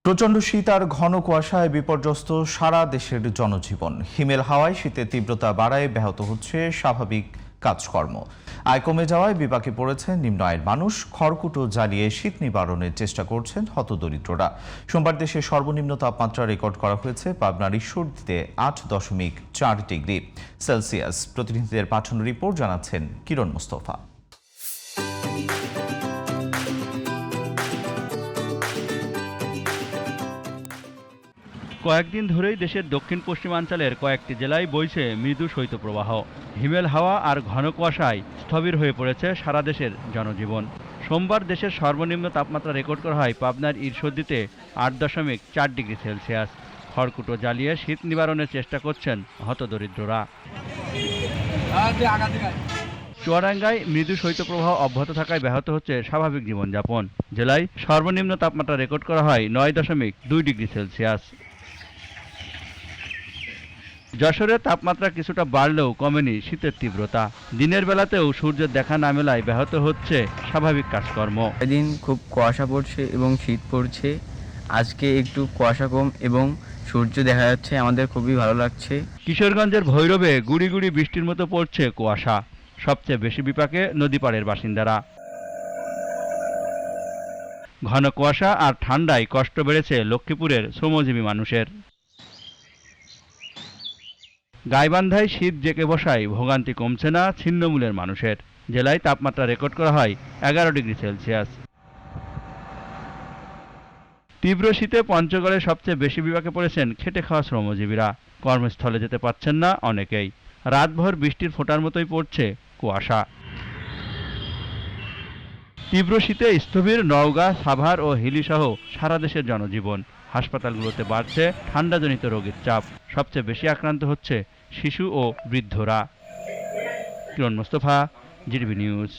প্রচণ্ড শীত আর ঘন কুয়াশায় বিপর্যস্ত সারা দেশের জনজীবন। হিমেল হাওয়ায় শীতের তীব্রতা বাড়ায় ব্যাহত হচ্ছে স্বাভাবিক কাজকর্ম। আয় কমে যাওয়ায় বিপাকে পড়েছেন নিম্ন আয়ের মানুষ। খড়কুটো জ্বালিয়ে শীত নিবারণের চেষ্টা করছেন হতদরিদ্ররা। সোমবার দেশে সর্বনিম্ন তাপমাত্রা রেকর্ড করা হয়েছে পাবনার ঈশ্বরদীতে ৮.৪ ডিগ্রি সেলসিয়াস। প্রতিনিধিদের পাঠানো রিপোর্ট জানাচ্ছেন কিরণ মোস্তফা। কয়েকদিন ধরেই দেশের দক্ষিণ পশ্চিমাঞ্চলের কয়েকটি জেলায় বইছে মৃদু শৈত্যপ্রবাহ। হিমেল হাওয়া আর ঘন কুয়াশায় স্থবির হয়ে পড়েছে সারা দেশের জনজীবন। সোমবার দেশের সর্বনিম্ন তাপমাত্রা রেকর্ড করা হয় পাবনার ঈশ্বরদীতে ৮.৪ ডিগ্রি সেলসিয়াস। খড়কুটো জ্বালিয়ে শীত নিবারণের চেষ্টা করছেন হতদরিদ্ররা। চুয়াডাঙ্গায় মৃদু শৈত্যপ্রবাহ অব্যাহত থাকায় ব্যাহত হচ্ছে স্বাভাবিক জীবনযাপন। জেলায় সর্বনিম্ন তাপমাত্রা রেকর্ড করা হয় ৯.২ ডিগ্রি সেলসিয়াস। যশোরে তাপমাত্রা কিছুটা বাড়লেও কমেনি শীতের তীব্রতা। দিনের বেলাতেও সূর্যের দেখা না মেলায় ব্যাহত হচ্ছে স্বাভাবিক কাজকর্ম। এদিন খুব কুয়াশা পড়ছে এবং শীত পড়ছে। আজকে একটু কুয়াশা কম এবং সূর্য দেখা যাচ্ছে, আমাদের খুবই ভালো লাগছে। কিশোরগঞ্জের ভৈরবে গুড়ি গুড়ি বৃষ্টির মতো পড়ছে কুয়াশা। সবচেয়ে বেশি বিপাকে নদীপাড়ের বাসিন্দারা। ঘন কুয়াশা আর ঠান্ডায় কষ্ট বেড়েছে লক্ষ্মীপুরের শ্রমজীবী মানুষের। গাইবান্ধায় শীত জেঁকে বসায় ভোগান্তি কমছে না ছিন্নমূলের মানুষের। জেলায় তাপমাত্রা রেকর্ড করা হয় ১১ ডিগ্রি সেলসিয়াস। তীব্র শীতে পঞ্চগড়ে সবচেয়ে বেশি বিপাকে পড়েছেন খেটে খাওয়া শ্রমজীবীরা। কর্মস্থলে যেতে পারছেন না অনেকেই। রাতভর বৃষ্টির ফোঁটার মতোই পড়ছে কুয়াশা। তীব্র শীতে স্থবির নওগাঁ, সাভার ও হিলিসহ সারা দেশের জনজীবন। হাসপাতালগুলোতে বাড়ছে ঠান্ডাজনিত রোগের চাপ। সবচেয়ে বেশি আক্রান্ত হচ্ছে শিশু ও বৃদ্ধরা। কিরণ মোস্তফা, জিটিভি নিউজ।